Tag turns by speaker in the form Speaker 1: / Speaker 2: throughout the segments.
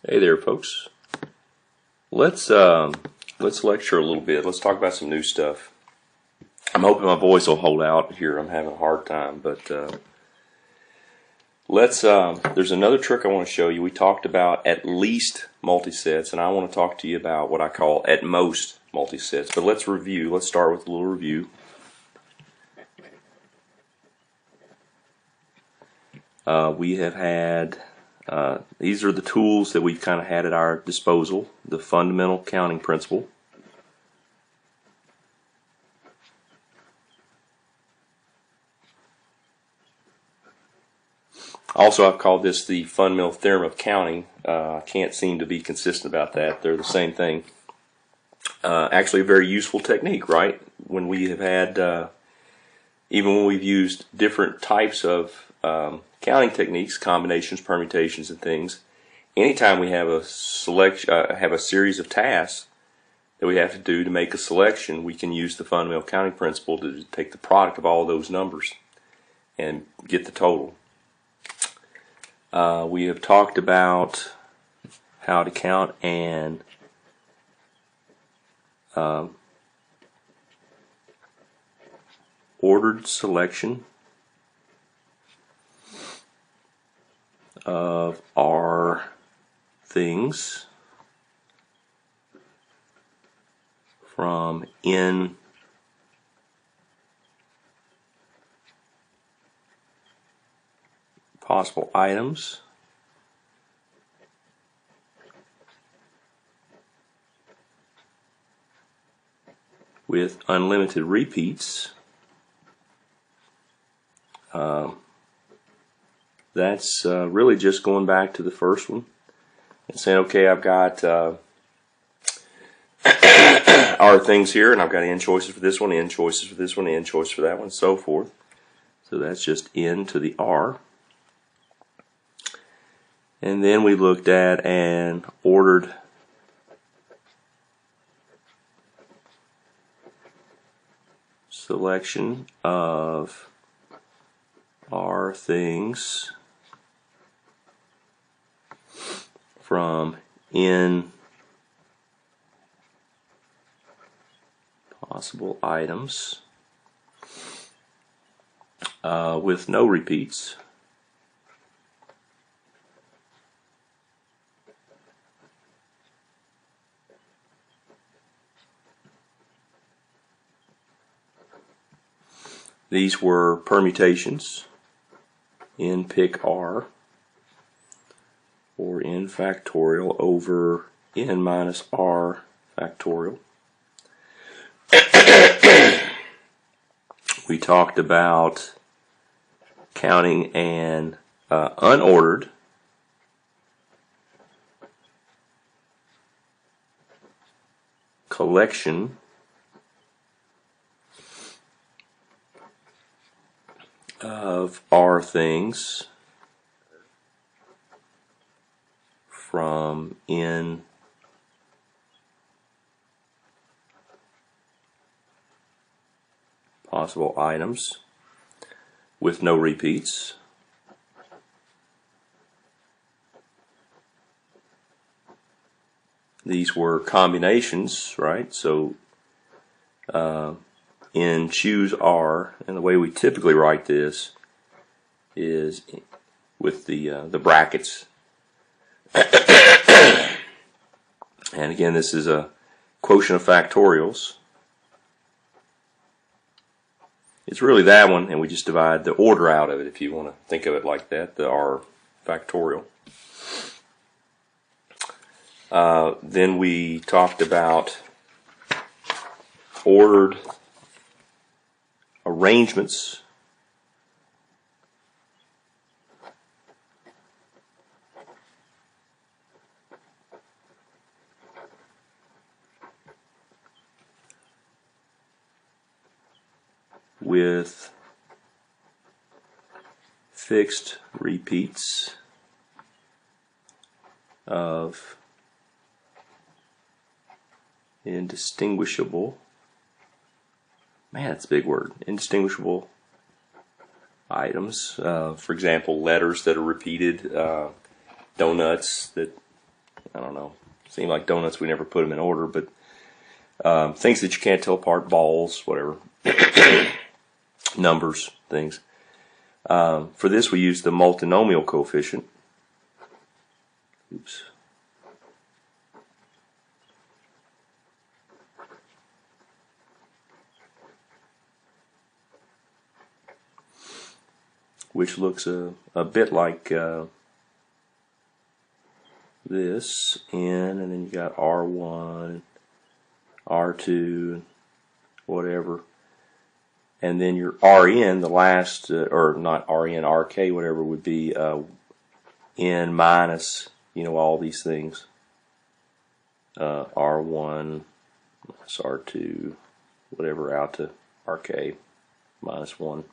Speaker 1: Hey there, folks. Let's lecture a little bit. Let's talk about some new stuff. I'm hoping my voice will hold out here. I'm having a hard time, but there's another trick I want to show you. We talked about at least multisets, and I want to talk to you about what I call at most multisets. But let's review. Let's start with a little review. We have had these are the tools that we've kind of had at our disposal. The fundamental counting principle. Also, I've called this the fundamental theorem of counting. I can't seem to be consistent about that. They're the same thing. Actually, a very useful technique, right? When we have had, even when we've used different types of counting techniques, combinations, permutations, and things, anytime we have a series of tasks that we have to do to make a selection, we can use the fundamental counting principle to take the product of all those numbers and get the total. We have talked about how to count an ordered selection of R things from N possible items with unlimited repeats. That's really just going back to the first one and saying, okay, I've got R things here, and I've got N choices for this one, N choices for this one, N choices for that one, so forth. So that's just N to the R. And then we looked at an ordered selection of R things from N possible items with no repeats. These were permutations, N pick R, or N factorial over N minus R factorial. We talked about counting an unordered collection of R things from N possible items with no repeats. These were combinations, right? So in choose R, and the way we typically write this is with the brackets. And again, this is a quotient of factorials. It's really that one, and we just divide the order out of it, if you want to think of it like that, the R factorial. Then we talked about ordered arrangements with fixed repeats of indistinguishable, man, that's a big word, indistinguishable items. For example, letters that are repeated, donuts that I don't know. Seem like donuts, we never put them in order, but things that you can't tell apart, balls, whatever, numbers, things. For this, we use the multinomial coefficient. Oops. Which looks a bit like this, N, and then you got R1, R2, whatever. And then your Rn, the last, or not Rn, Rk, whatever, would be N minus, all these things. R1 minus R2, whatever, out to Rk minus 1.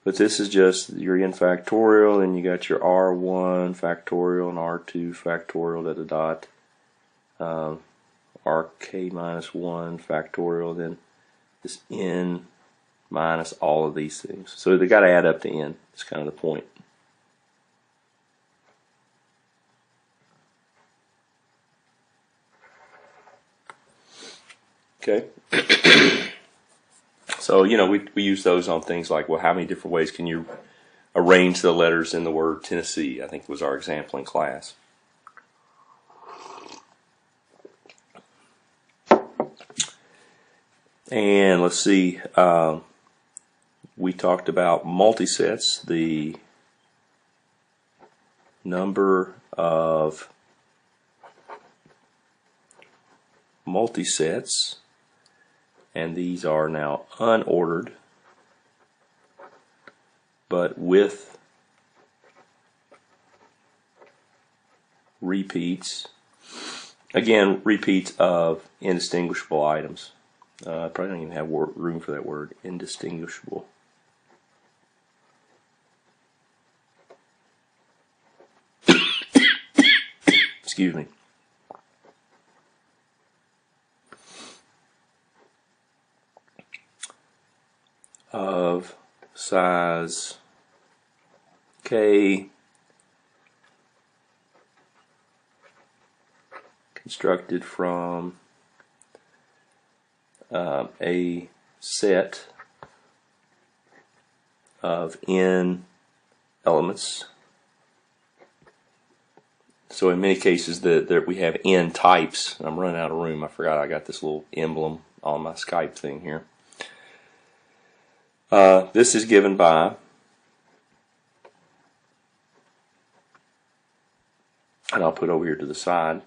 Speaker 1: But this is just your N factorial, and you got your R1 factorial and R2 factorial, dot, Rk minus 1 factorial, then this N minus all of these things. So they got to add up to N. That's kind of the point. Okay. So, we use those on things like, well, how many different ways can you arrange the letters in the word Tennessee? I think was our example in class. And let's see, we talked about multisets, the number of multisets, and these are now unordered, but with repeats. Again, repeats of indistinguishable items. I probably don't even have room for that word, indistinguishable. Excuse me. Of size K, constructed from a set of n elements. So in many cases that we have n types. I'm running out of room. I forgot I got this little emblem on my Skype thing here. This is given by and I'll put over here to the side,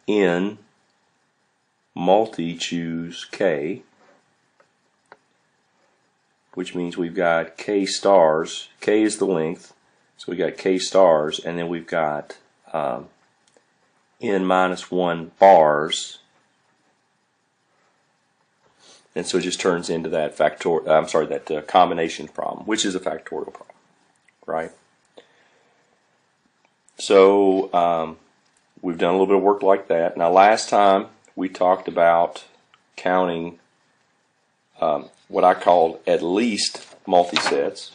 Speaker 1: n multi-choose k, which means we've got k stars. K is the length, so we got k stars, and then we've got n minus 1 bars, and so it just turns into that combination problem, which is a factorial problem, right? So we've done a little bit of work like that. Now, last time we talked about counting what I called at least multisets.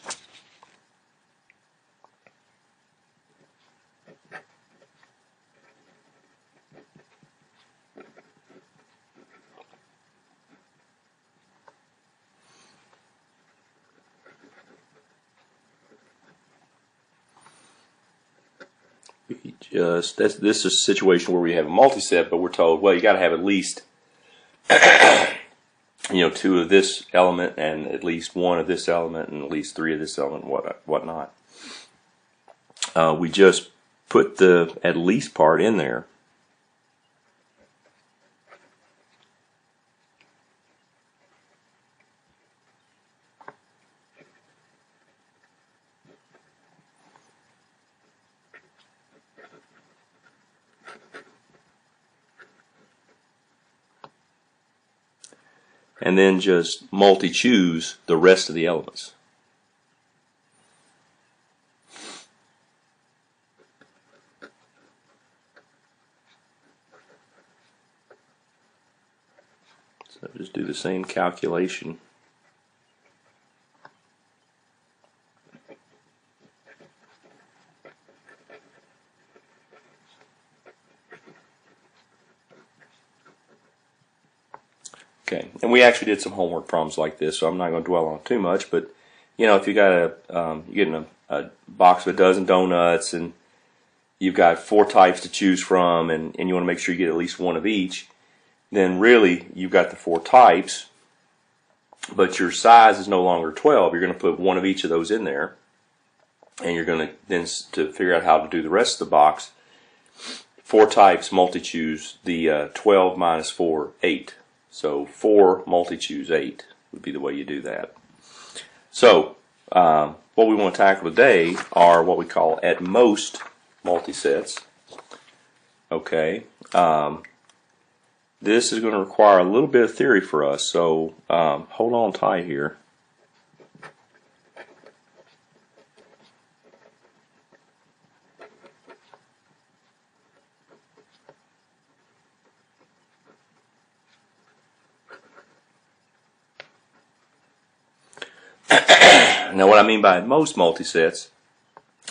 Speaker 1: This is a situation where we have a multiset, but we're told, well, you got to have at least 2 of this element, and at least 1 of this element, and at least 3 of this element, and whatnot. We just put the at least part in there. And then just multi-choose the rest of the elements. So just do the same calculation. Okay, and we actually did some homework problems like this, so I'm not going to dwell on it too much. But you know, if you got you're getting a box of a dozen donuts, and you've got 4 types to choose from, and you want to make sure you get at least one of each, then really you've got the 4 types, but your size is no longer 12. You're going to put one of each of those in there, and you're going to then to figure out how to do the rest of the box. 4 types, multi-choose the 12 minus 4, 8. So 4 multi-choose 8 would be the way you do that. So what we want to tackle today are what we call at most multi-sets. Okay. This is going to require a little bit of theory for us, so hold on tight here. Now what I mean by most multi-sets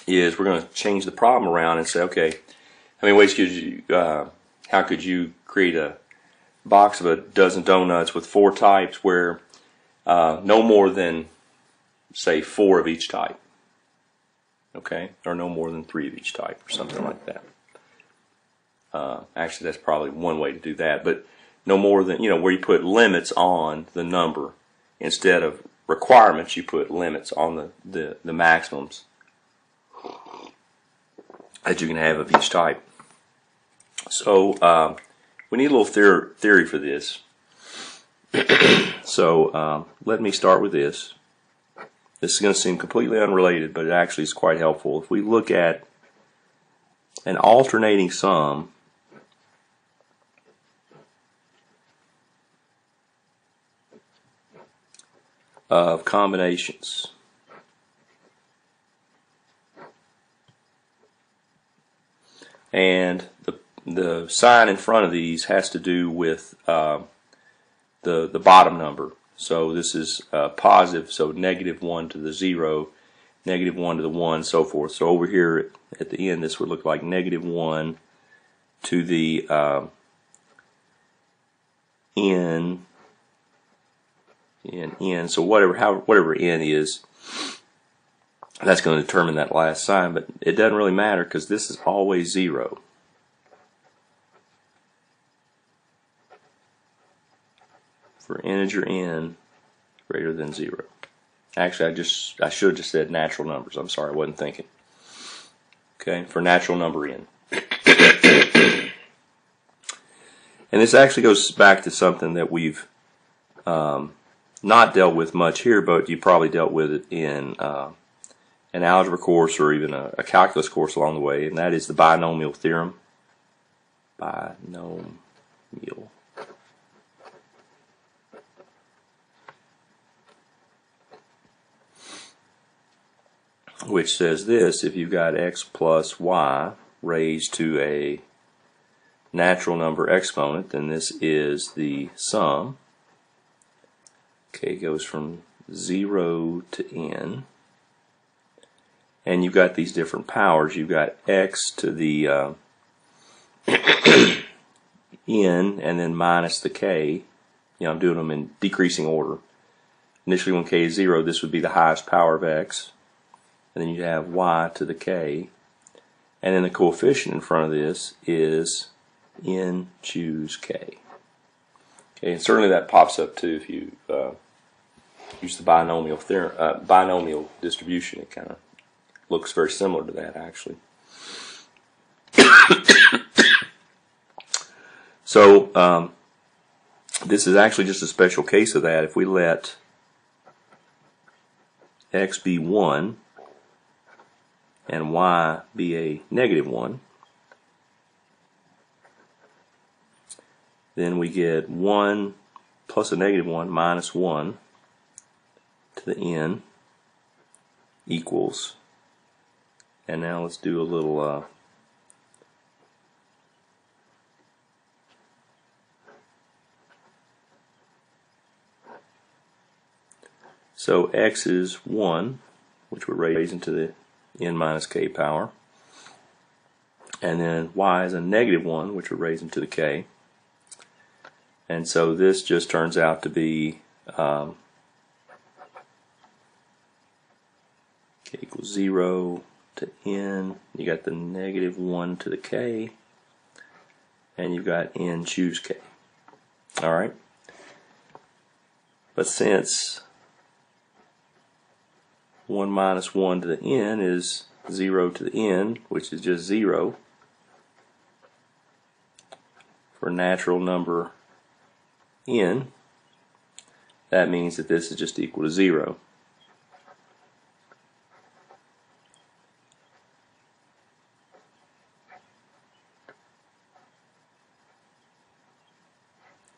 Speaker 1: is we're going to change the problem around and say, okay, how many ways could you, how could you create a box of a dozen donuts with 4 types where no more than, say, 4 of each type, okay, or no more than 3 of each type, or something like that. Actually, that's probably one way to do that, but no more than, you know, where you put limits on the number instead of requirements, you put limits on the maximums that you can have of each type. So we need a little theory for this. So let me start with this. This is going to seem completely unrelated, but it actually is quite helpful. If we look at an alternating sum of combinations, and the sign in front of these has to do with the bottom number. So this is positive, so -1 to the 0, -1 to the 1, so forth. So over here at the end, this would look like -1 to the n. So whatever n is, that's going to determine that last sign, but it doesn't really matter because this is always 0. For integer n greater than 0. Actually, I should have just said natural numbers. I'm sorry, I wasn't thinking. Okay, for natural number n. And this actually goes back to something that we've not dealt with much here, but you probably dealt with it in an algebra course or even a calculus course along the way, and that is the binomial theorem. Binomial. Which says this: if you've got x plus y raised to a natural number exponent, then this is the sum. Okay, it goes from 0 to n. And you've got these different powers. You've got x to the n and then minus the k. You know, I'm doing them in decreasing order. Initially when k is 0, this would be the highest power of x. And then you have y to the k. And then the coefficient in front of this is n choose k. Okay, and certainly that pops up too if you use the binomial theorem, binomial distribution. It kind of looks very similar to that, actually. So this is actually just a special case of that. If we let x be 1 and y be a -1, then we get 1 plus a -1 minus 1 to the n equals, and now let's do a little so x is 1, which we're raising to the n minus k power, and then y is a -1, which we're raising to the k. And so this just turns out to be k equals 0 to n. You got the -1 to the k, and you've got n choose k. All right. But since 1 minus 1 to the n is 0 to the n, which is just 0, for natural number n, that means that this is just equal to 0.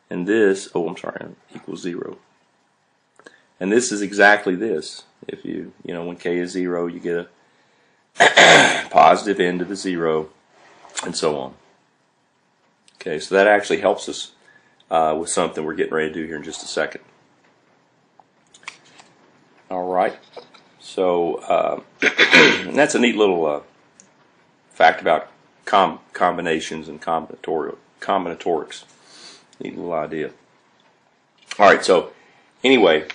Speaker 1: And this, oh, I'm sorry, equals 0. And this is exactly this. If when k is 0, you get a positive n to the 0, and so on. Okay, so that actually helps us with something we're getting ready to do here in just a second. All right, so and that's a neat little fact about combinations and combinatorics. Neat little idea. All right, so anyway,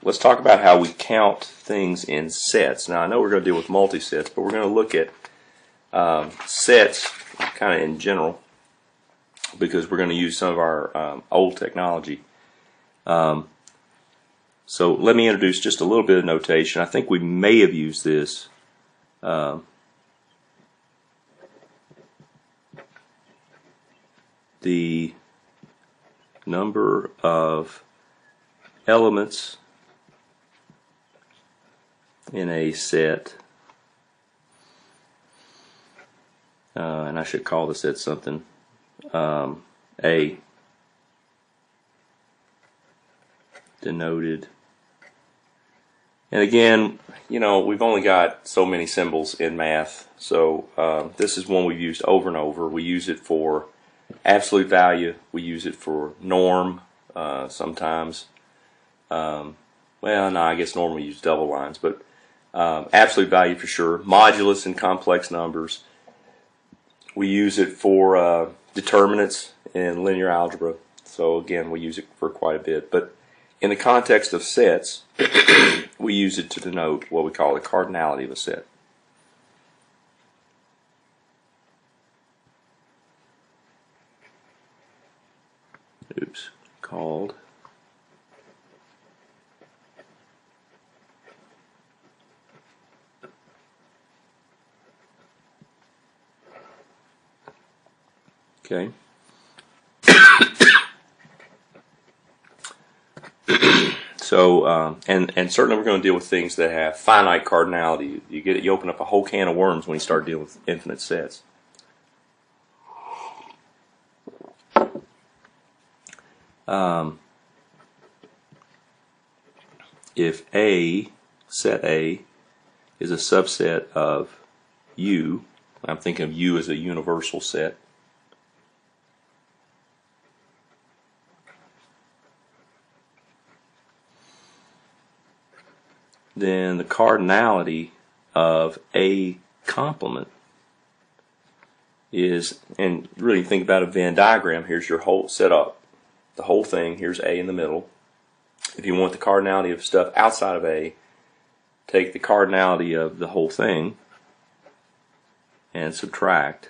Speaker 1: let's talk about how we count things in sets. Now, I know we're going to deal with multi-sets, but we're going to look at sets kind of in general, because we're going to use some of our old technology. So let me introduce just a little bit of notation. I think we may have used this the number of elements in a set, and I should call the set something, A, denoted. And again, we've only got so many symbols in math, so this is one we've used over and over. We use it for absolute value, we use it for norm sometimes. Well, no, I guess norm we use double lines, but absolute value for sure. Modulus in complex numbers. We use it for determinants in linear algebra. So again, we use it for quite a bit. But in the context of sets, we use it to denote what we call the cardinality of a set. Oops, called okay. So and certainly we're going to deal with things that have finite cardinality. You open up a whole can of worms when you start dealing with infinite sets. If set A is a subset of U, I'm thinking of U as a universal set, then the cardinality of A complement is, and really think about a Venn diagram, here's your whole setup, the whole thing, here's A in the middle. If you want the cardinality of stuff outside of A, take the cardinality of the whole thing and subtract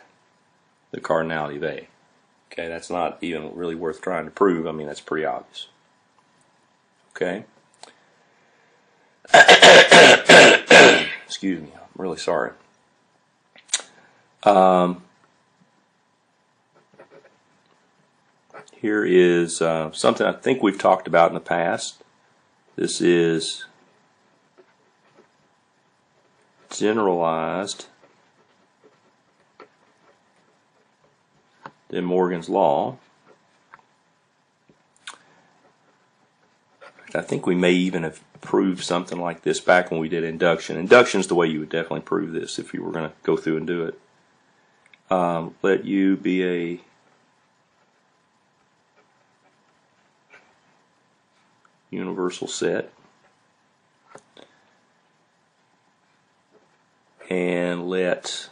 Speaker 1: the cardinality of A. Okay, that's not even really worth trying to prove. I mean, that's pretty obvious. Okay? Excuse me, I'm really sorry. Here is something I think we've talked about in the past. This is generalized De Morgan's law. I think we may even have proved something like this back when we did induction. Induction is the way you would definitely prove this if you were going to go through and do it. Let U be a universal set, and let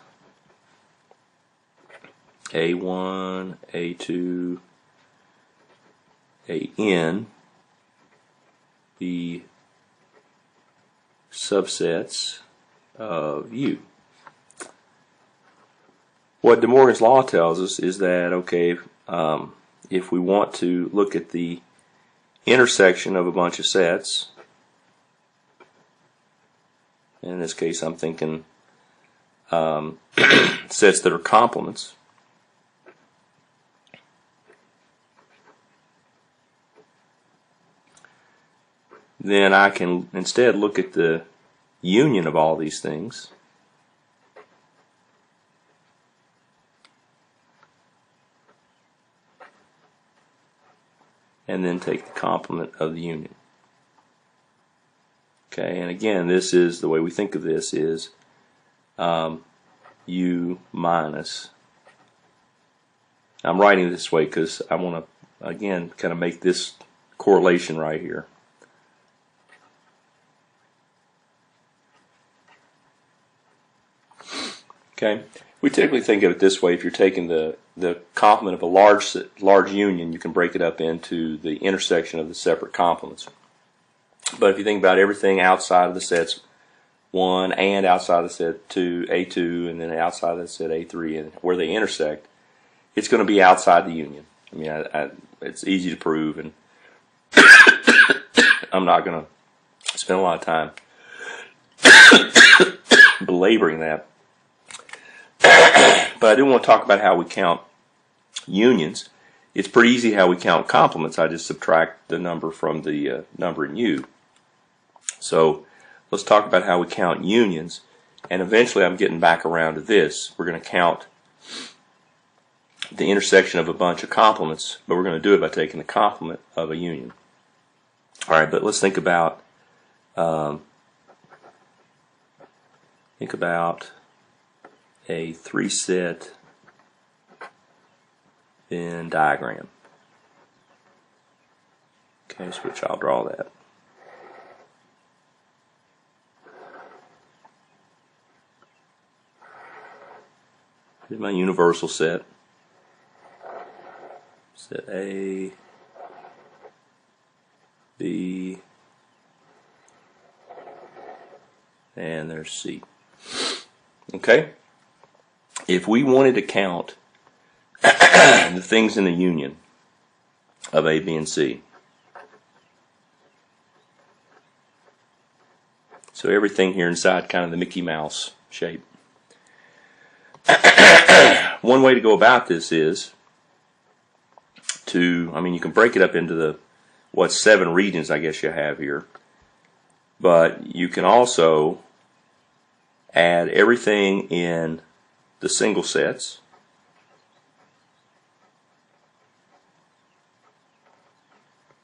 Speaker 1: A1, A2, a n be subsets of U. What De Morgan's law tells us is that, okay, if we want to look at the intersection of a bunch of sets, in this case I'm thinking sets that are complements, then I can instead look at the union of all these things, and then take the complement of the union. Okay, and again, this is the way we think of this is U minus. I'm writing it this way because I want to, again, kind of make this correlation right here. Okay, we typically think of it this way: if you're taking the complement of a large union, you can break it up into the intersection of the separate complements. But if you think about everything outside of the sets 1 and outside of the set 2, A2, and then outside of the set A3, and where they intersect, it's going to be outside the union. I mean, it's easy to prove, and I'm not going to spend a lot of time belaboring that. But I do want to talk about how we count unions. It's pretty easy how we count complements. I just subtract the number from the number in U. So let's talk about how we count unions, and eventually I'm getting back around to this. We're going to count the intersection of a bunch of complements, but we're going to do it by taking the complement of a union. Alright, but let's think about a 3-set Venn diagram. Okay, so which I'll draw that. Here's my universal set. Set A, B, and there's C. Okay? If we wanted to count the things in the union of A, B, and C, so everything here inside kind of the Mickey Mouse shape, one way to go about this is to, I mean, you can break it up into the, 7 regions I guess you have here, but you can also add everything in the single sets,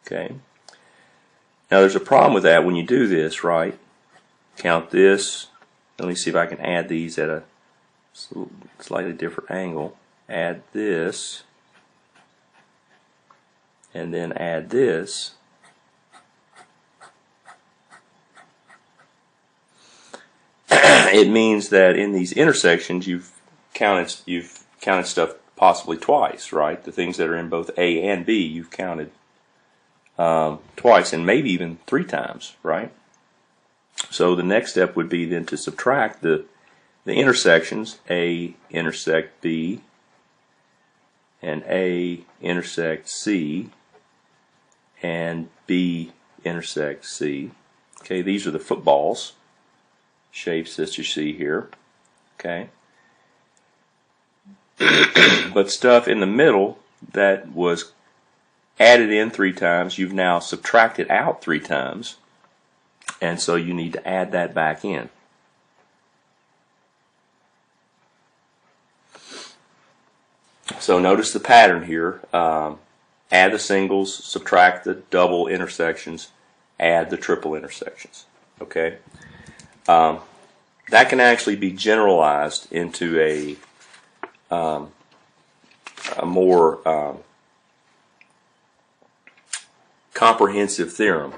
Speaker 1: okay. Now there's a problem with that when you do this, right? Count this. Let me see if I can add these at a slightly different angle. Add this, and then add this. It means that in these intersections you've counted stuff possibly twice, right? The things that are in both A and B you've counted twice, and maybe even 3 times, right? So the next step would be then to subtract the intersections. A intersect B, and A intersect C, and B intersect C. Okay, these are the footballs shapes that you see here. Okay. But stuff in the middle that was added in 3 times, you've now subtracted out 3 times, and so you need to add that back in. So notice the pattern here. Add the singles, subtract the double intersections, add the triple intersections. Okay, that can actually be generalized into a more comprehensive theorem.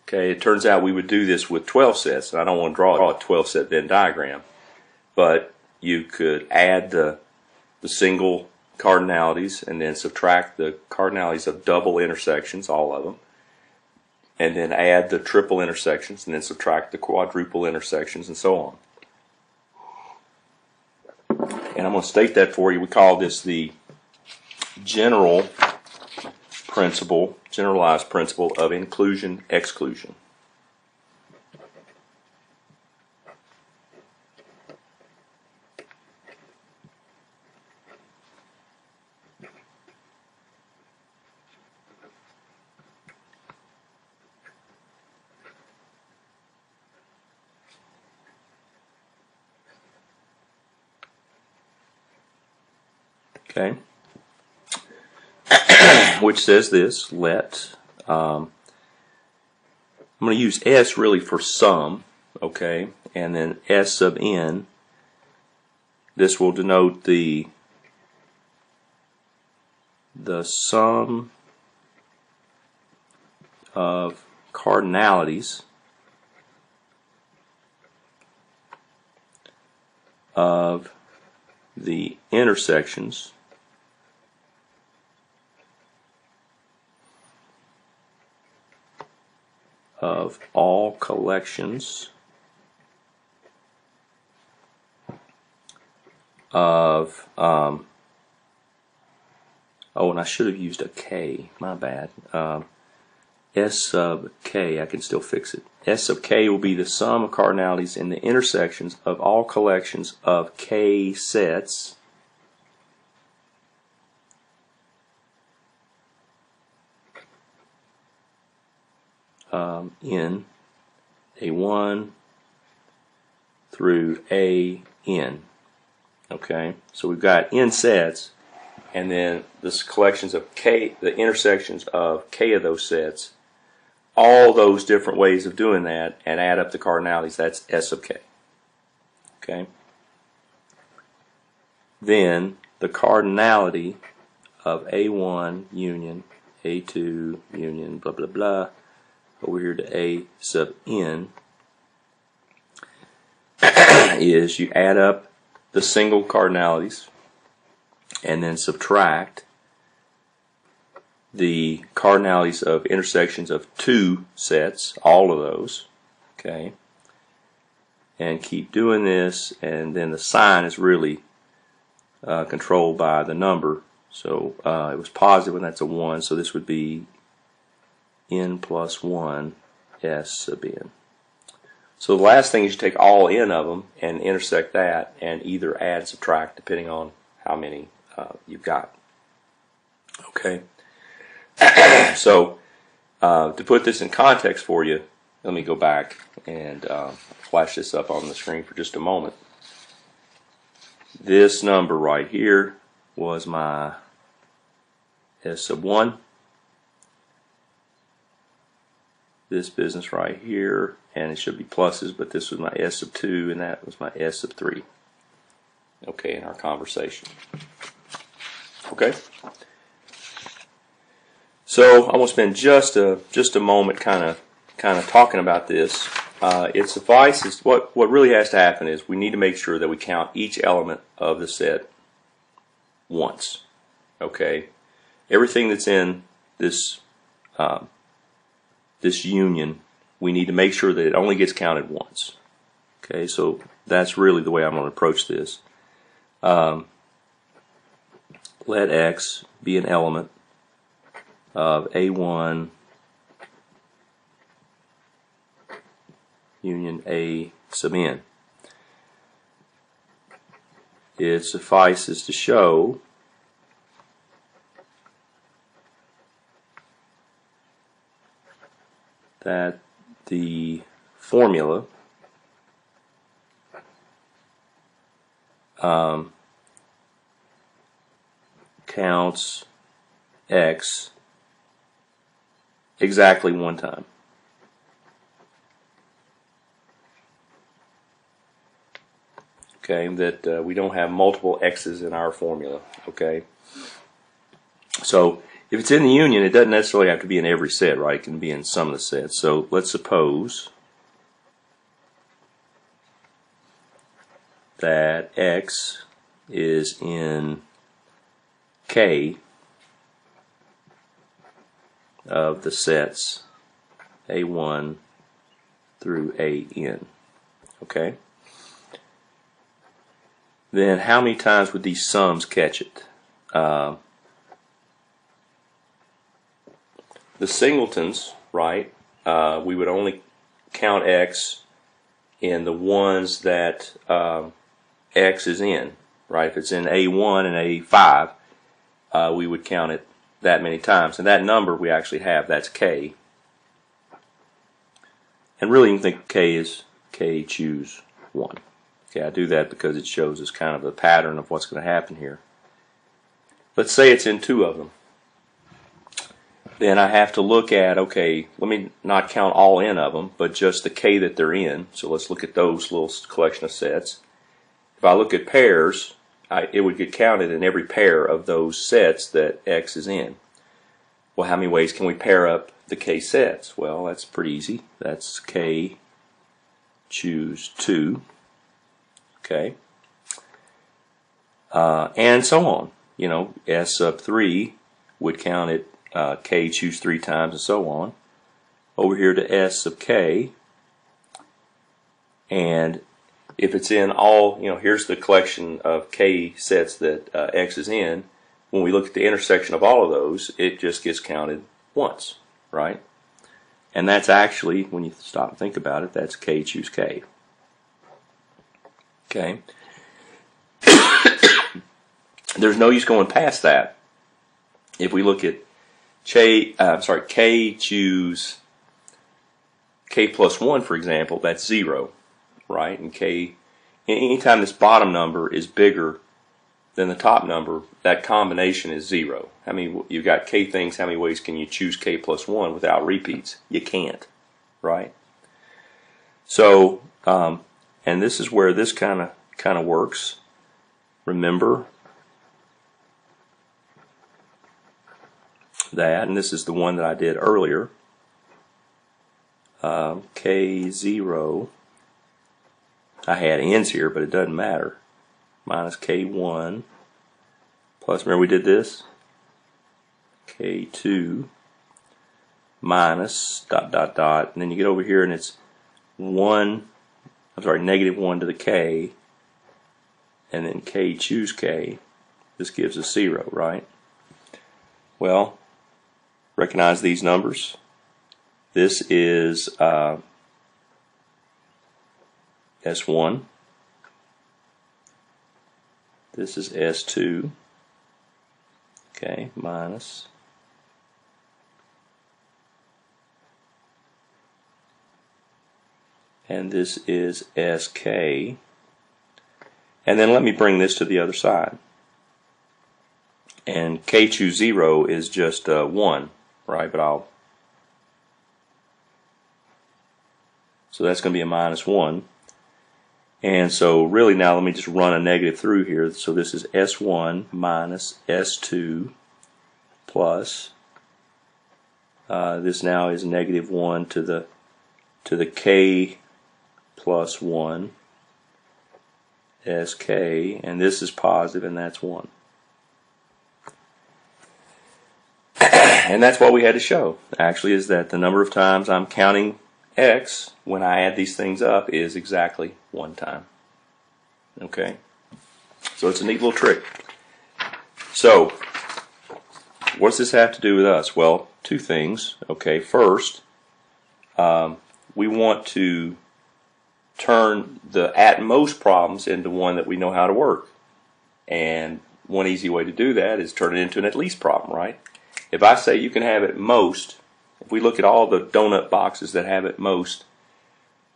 Speaker 1: Okay, it turns out we would do this with 12 sets, and I don't want to draw a 12-set Venn diagram, but you could add the single cardinalities and then subtract the cardinalities of double intersections, all of them, and then add the triple intersections and then subtract the quadruple intersections and so on. And I'm going to state that for you. We call this the generalized principle of inclusion-exclusion. Okay, which says this, let, I'm going to use S really for sum, okay, and then S sub n, this will denote the sum of cardinalities of the intersections of all collections of oh, and I should have used a K, my bad. S sub K, I can still fix it. S sub K will be the sum of cardinalities in the intersections of all collections of K sets in A1 through AN. Okay, so we've got n sets, and then this collections of K, the intersections of K of those sets, all those different ways of doing that, and add up the cardinalities. That's S sub K. Okay. Then the cardinality of A1 union A2 union blah blah blah over here to A sub n is you add up the single cardinalities and then subtract the cardinalities of intersections of two sets, all of those, okay, and keep doing this, and then the sign is really controlled by the number. So it was positive, and that's a 1, so this would be n plus 1 S sub n. So the last thing is you take all n of them and intersect that and either add, subtract, depending on how many you've got. Okay. So to put this in context for you, let me go back and flash this up on the screen for just a moment. This number right here was my S sub 1. This business right here, and it should be pluses, but this was my S sub 2 and that was my S sub 3. Okay, in our conversation. Okay. So I want to spend just a moment kind of talking about this. It suffices, what really has to happen is we need to make sure that we count each element of the set once. Okay, everything that's in this this union, we need to make sure that it only gets counted once. Okay, so that's really the way I'm going to approach this. Let X be an element of A1 union A sub n. It suffices to show that the formula counts X exactly one time. Okay, that we don't have multiple X's in our formula. Okay, so if it's in the union, it doesn't necessarily have to be in every set, right? It can be in some of the sets. So let's suppose that X is in k of the sets A1 through AN. Okay? Then how many times would these sums catch it? The singletons, right, we would only count X in the ones that X is in, right? If it's in A1 and A5, we would count it that many times. And that number we actually have, that's K. And really you can think K is K choose 1. Okay, I do that because it shows us kind of the pattern of what's going to happen here. Let's say it's in 2 of them. Then I have to look at, okay, let me not count all n of them, but just the k that they're in. So let's look at those little collection of sets. If I look at pairs, it would get counted in every pair of those sets that X is in. Well, how many ways can we pair up the k sets? Well, that's pretty easy. That's k choose 2. Okay. And so on. You know, S sub 3 would count it k choose 3 times and so on. Over here to S sub k, and if it's in all, you know, here's the collection of k sets that X is in. When we look at the intersection of all of those, it just gets counted once, right? And that's actually, when you stop and think about it, that's k choose k. Okay. There's no use going past that. If we look at k choose k plus 1, for example, that's 0, right? And k, anytime this bottom number is bigger than the top number, that combination is 0. I mean, you've got k things, how many ways can you choose k plus 1 without repeats? You can't, right? So, and this is where this kind of works. Remember that, and this is the one that I did earlier. K0, I had n's here, but it doesn't matter. Minus K1 plus, remember we did this? K2 minus dot dot dot, and then you get over here and it's negative 1 to the K, and then K choose K. This gives us 0, right? Well, recognize these numbers. This is S1. This is S2. Okay, minus. And this is SK. And then let me bring this to the other side. And K choose 0 is just 1, right? But so that's going to be a minus 1. And so really now let me just run a negative through here. So this is S1 minus S2 plus, this now is negative 1 to the K plus 1 SK, and this is positive, and that's 1. And that's what we had to show, actually, is that the number of times I'm counting X when I add these things up is exactly 1 time. Okay? So it's a neat little trick. So, what does this have to do with us? Well, 2 things. Okay, first, we want to turn the at most problems into one that we know how to work. And one easy way to do that is turn it into an at least problem, right? If I say you can have at most, if we look at all the donut boxes that have at most,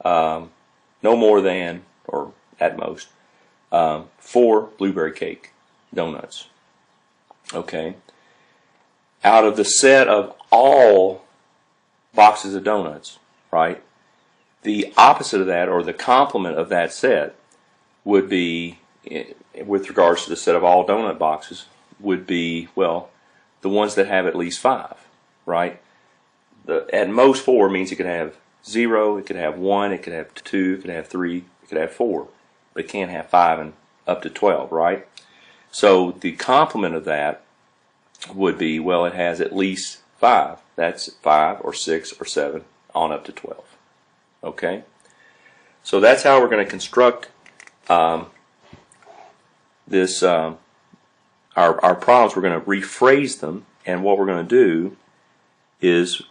Speaker 1: no more than, or at most, 4 blueberry cake donuts. Okay? Out of the set of all boxes of donuts, right? The opposite of that, or the complement of that set, would be, with regards to the set of all donut boxes, would be, well, the ones that have at least 5, right? At most 4 means it could have 0, it could have 1, it could have 2, it could have 3, it could have 4, but it can't have 5 and up to 12, right? So the complement of that would be, well, it has at least 5. That's 5 or 6 or 7 on up to 12. Okay? So that's how we're going to construct this. Our problems, we're going to rephrase them, and what we're going to do is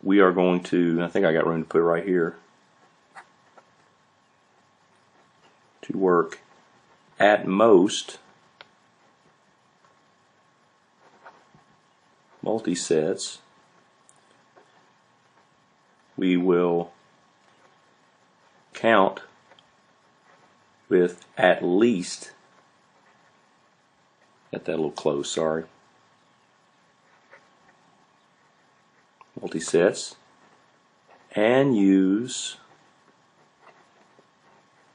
Speaker 1: we are going to, I think I got room to put it right here, to work at most multisets. We will count with at least, got that a little close, sorry, multisets, and use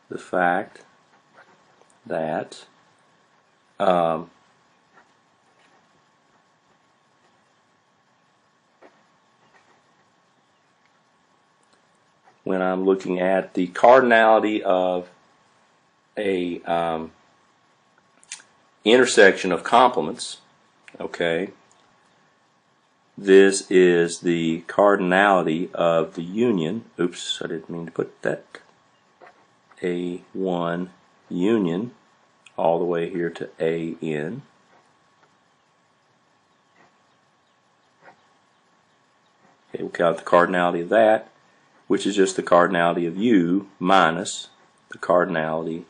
Speaker 1: the fact that when I'm looking at the cardinality of a intersection of complements, okay, this is the cardinality of the union. Oops, I didn't mean to put that. A1 union all the way here to AN. Okay, we'll count the cardinality of that, which is just the cardinality of U minus the cardinality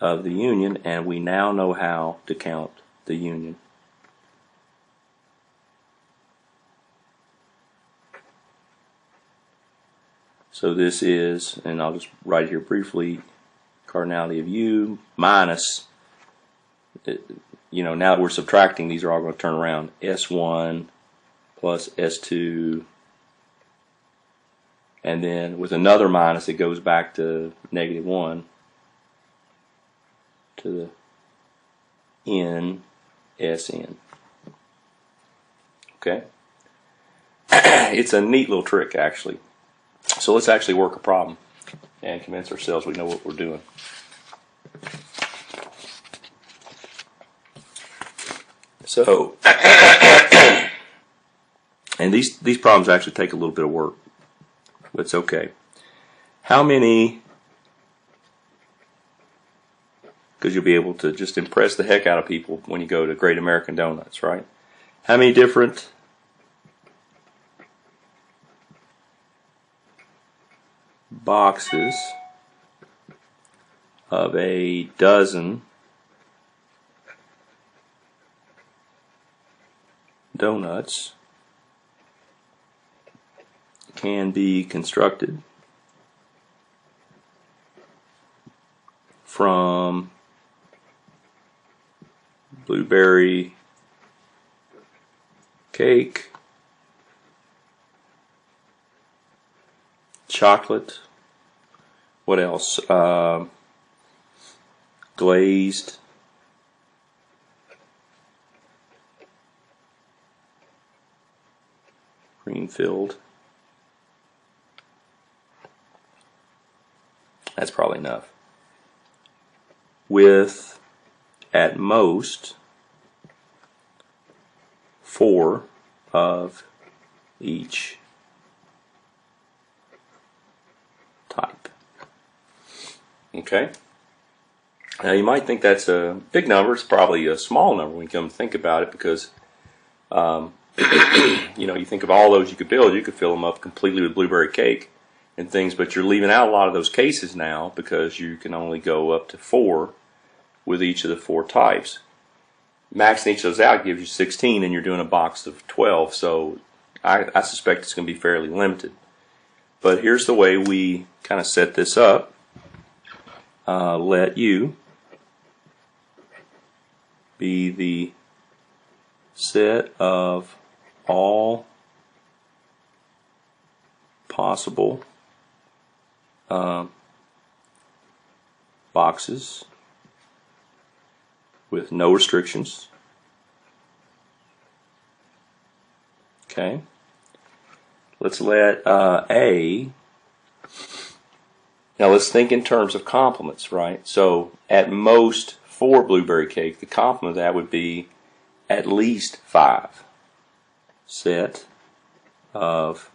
Speaker 1: of the union, and we now know how to count the union. So this is, and I'll just write it here briefly, cardinality of U minus, you know, now that we're subtracting, these are all going to turn around, S1 plus S2, and then with another minus it goes back to -1 to the N Sn. Okay? It's a neat little trick, actually. So let's actually work a problem and convince ourselves we know what we're doing. So, and these problems actually take a little bit of work, but it's okay. How many, because you'll be able to just impress the heck out of people when you go to Great American Donuts, right? How many different boxes of a dozen donuts can be constructed from blueberry cake, chocolate, what else? Glazed, cream filled. That's probably enough. With at most 4 of each type. Okay. Now you might think that's a big number. It's probably a small number when you come to think about it, because you know, you think of all those you could build. You could fill them up completely with blueberry cake and things, but you're leaving out a lot of those cases now because you can only go up to 4 with each of the 4 types. Maxing each of those out gives you 16, and you're doing a box of 12, so I suspect it's going to be fairly limited. But here's the way we kind of set this up. Let U be the set of all possible boxes with no restrictions. Okay. Let's let A, now let's think in terms of complements, right? So at most 4 blueberry cake, the complement of that would be at least 5. Set of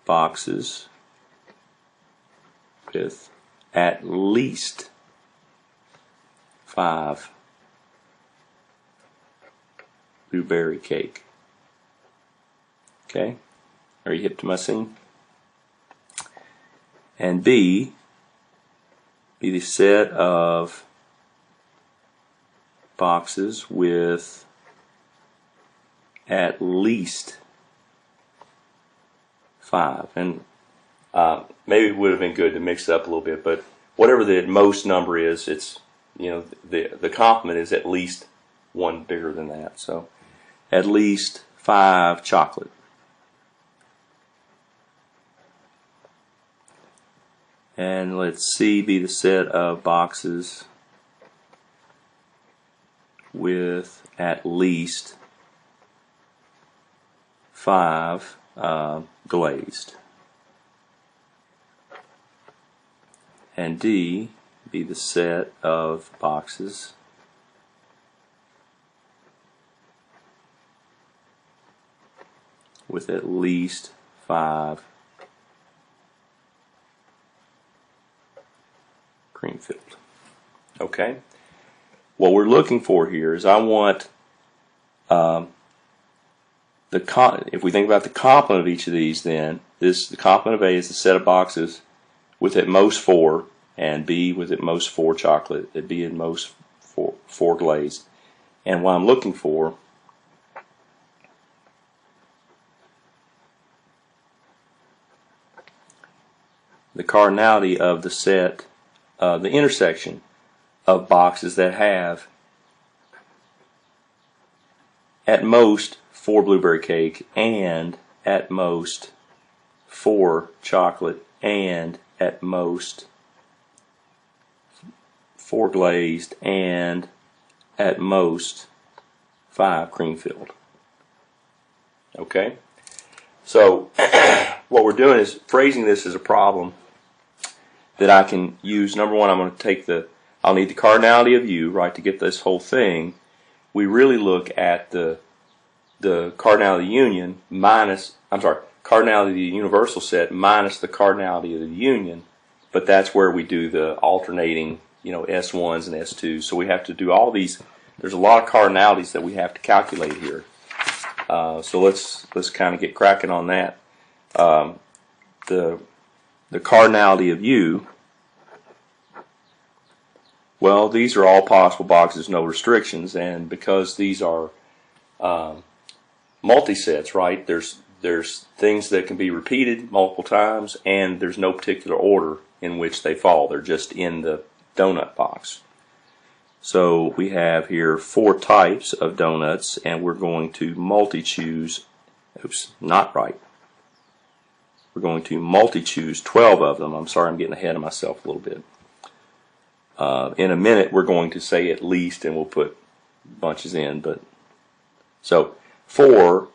Speaker 1: boxes with at least 5 blueberry cake. Okay, are you hip to my scene? And B, be the set of boxes with at least 5. And maybe it would have been good to mix it up a little bit, but whatever the most number is, it's, you know, the complement is at least one bigger than that. So at least 5 chocolate. And let C be the set of boxes with at least 5 glazed. And D be the set of boxes with at least 5 cream filled. Okay? What we're looking for here is I want if we think about the complement of each of these, then the complement of A is the set of boxes with at most 4, and B with at most 4 chocolate, at B at most 4 glazed. And what I'm looking for the cardinality of the set, the intersection of boxes that have at most 4 blueberry cake and at most 4 chocolate and at most 4 glazed and at most 5 cream filled. Okay? So what we're doing is phrasing this as a problem that I can use. Number one, I'm going to take I'll need the cardinality of U, right, to get this whole thing. We really look at the cardinality of the union minus, cardinality of the universal set minus the cardinality of the union, but that's where we do the alternating, you know, S1s and S2s. So we have to do all these. There's a lot of cardinalities that we have to calculate here. So let's kind of get cracking on that. The cardinality of U, well, these are all possible boxes, no restrictions, and because these are multi-sets, right, there's things that can be repeated multiple times, and there's no particular order in which they fall. They're just in the donut box. So we have here 4 types of donuts, and we're going to multi-choose, oops, not right. We're going to multi-choose 12 of them. I'm sorry, I'm getting ahead of myself a little bit. In a minute, we're going to say at least, and we'll put bunches in. But so 4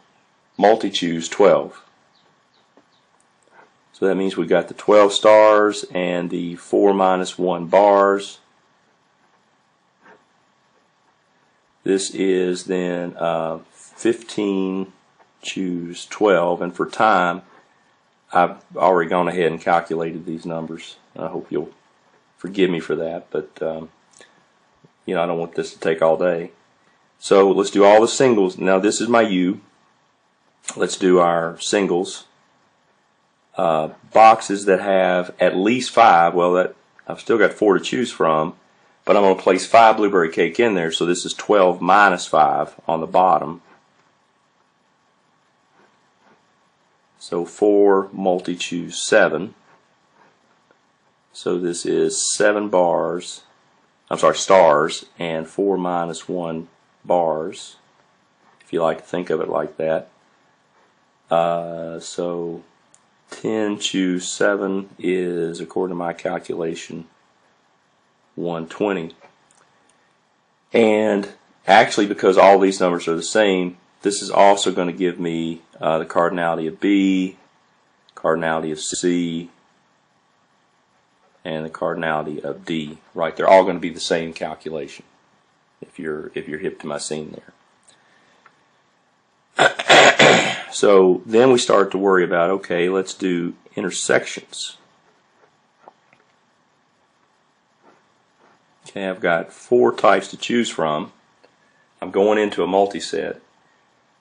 Speaker 1: multi-choose 12. So that means we got the 12 stars and the 4 minus 1 bars. This is then 15 choose 12, and for time, I've already gone ahead and calculated these numbers. I hope you'll forgive me for that, but you know, I don't want this to take all day. So let's do all the singles. Now this is my U. Let's do our singles. Boxes that have at least 5. Well, I've still got 4 to choose from, but I'm going to place 5 blueberry cake in there. So this is 12 minus 5 on the bottom. So 4 multi-choose 7. So this is 7 bars, stars, and 4 minus 1 bars, if you like to think of it like that. So 10 choose 7 is, according to my calculation, 120. And actually, because all these numbers are the same, this is also going to give me the cardinality of B, cardinality of C, and the cardinality of D. Right? They're all going to be the same calculation. if you're hip to my scene there. So then we start to worry about, okay, let's do intersections. Okay, I've got 4 types to choose from. I'm going into a multi-set.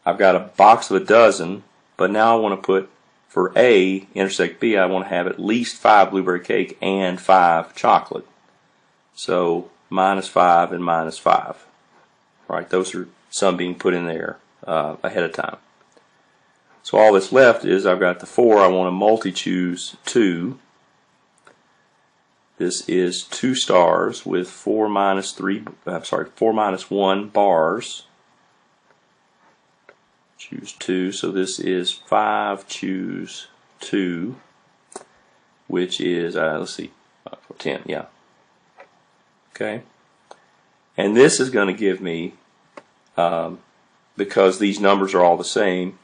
Speaker 1: I've got a box of a dozen, but now I want to put, for A, intersect B, I want to have at least 5 blueberry cake and 5 chocolate. So -5 and -5. Right, those are some being put in there ahead of time. So all that's left is I've got the 4. I want to multi-choose 2. This is 2 stars with 4 minus 1 bars. Choose 2. So this is 5. Choose 2, which is let's see, 10. Yeah. Okay. And this is going to give me, because these numbers are all the same,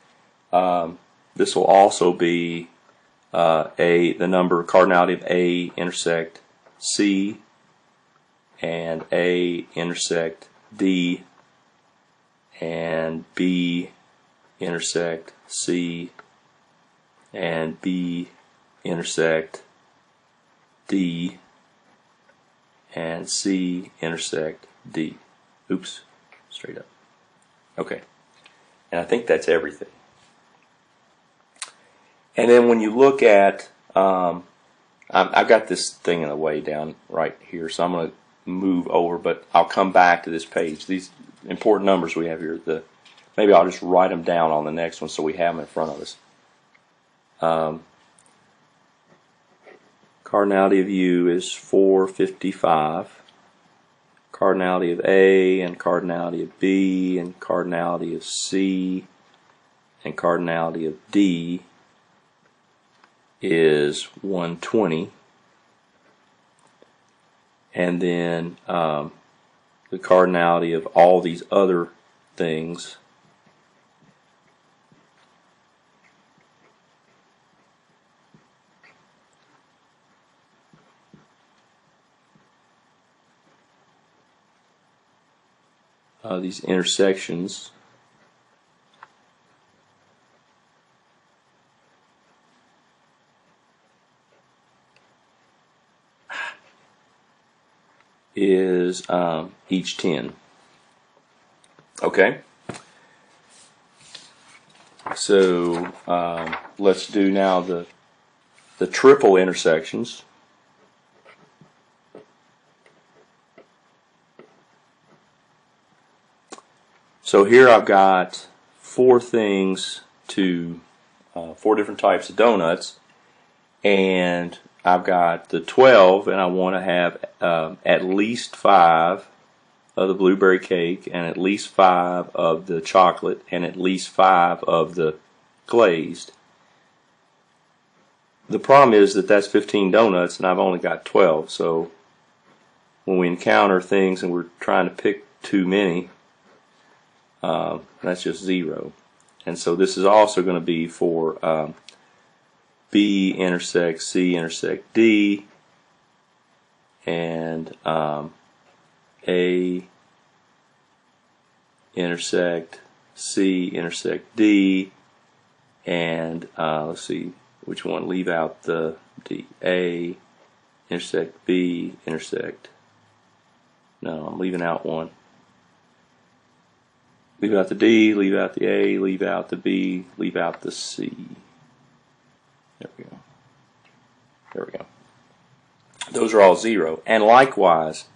Speaker 1: this will also be the number cardinality of A intersect C and A intersect D and B intersect C and B intersect D and C intersect D. Oops, straight up. Okay, and I think that's everything. And then when you look at, I've got this thing in the way down right here, so I'm going to move over, but I'll come back to this page. These important numbers we have here, maybe I'll just write them down on the next one so we have them in front of us. Cardinality of U is 455. Cardinality of A and cardinality of B and cardinality of C and cardinality of D is 120, and then the cardinality of all these other things these intersections is each 10. Okay, so let's do now the triple intersections. So here I've got 4 things to 4 different types of donuts, and I've got the 12, and I want to have at least 5 of the blueberry cake, and at least 5 of the chocolate, and at least 5 of the glazed. The problem is that that's 15 donuts, and I've only got 12. So when we encounter things and we're trying to pick too many, that's just 0. And so this is also going to be for B intersect C intersect D, and A intersect C intersect D, and let's see which one, leave out the D. A intersect B intersect, no, I'm leaving out one. Leave out the D, leave out the A, leave out the B, leave out the C. There we go. There we go. Those are all 0. And likewise,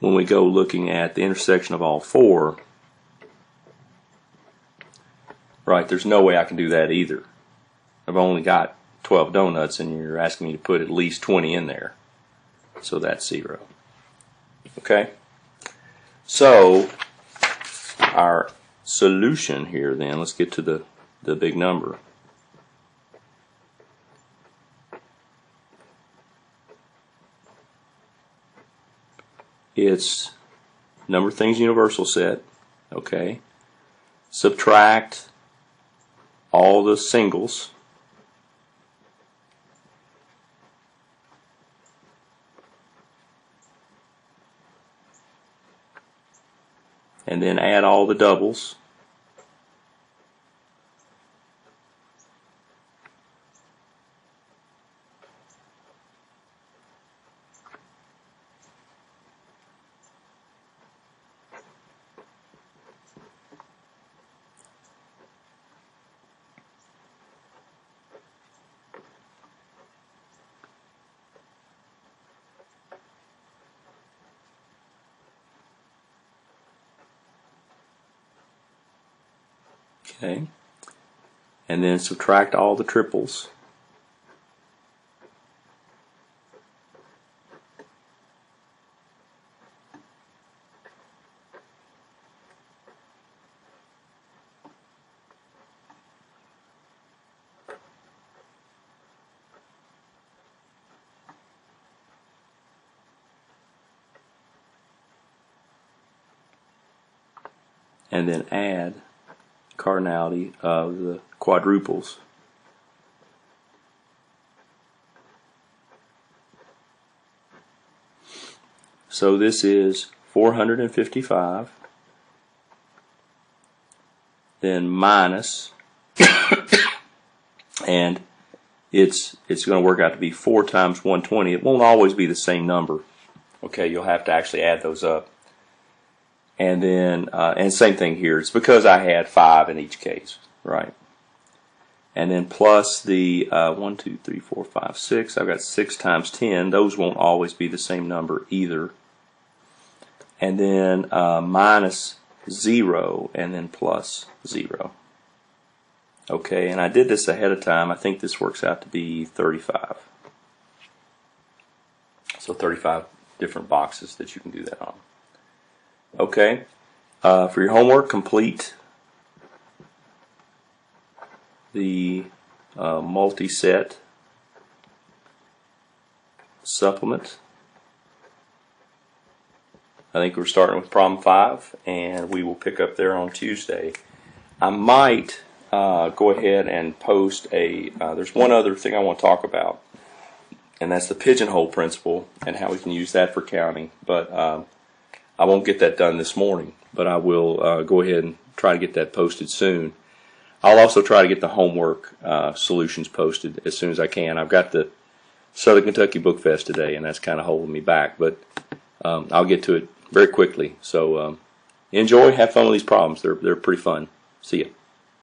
Speaker 1: when we go looking at the intersection of all 4, right, there's no way I can do that either. I've only got 12 donuts, and you're asking me to put at least 20 in there. So that's 0. Okay? So our solution here then, let's get to the big number. It's number of things universal set, okay, subtract all the singles, and then add all the doubles. Okay, and then subtract all the triples. And then add cardinality of the quadruples. So this is 455, then minus, and it's going to work out to be 4 times 120. It won't always be the same number. Okay, you'll have to actually add those up. And then, and same thing here. It's because I had 5 in each case, right? And then plus the 1, 2, 3, 4, 5, 6. I've got 6 times 10. Those won't always be the same number either. And then minus 0, and then plus 0. Okay, and I did this ahead of time. I think this works out to be 35. So 35 different boxes that you can do that on. Okay, for your homework, complete the multi-set supplement. I think we're starting with problem 5, and we will pick up there on Tuesday. I might go ahead and post a, there's one other thing I want to talk about, and that's the pigeonhole principle and how we can use that for counting. But I won't get that done this morning, but I will go ahead and try to get that posted soon. I'll also try to get the homework solutions posted as soon as I can. I've got the Southern Kentucky Book Fest today, and that's kind of holding me back, but I'll get to it very quickly. So enjoy, have fun with these problems. They're pretty fun. See ya.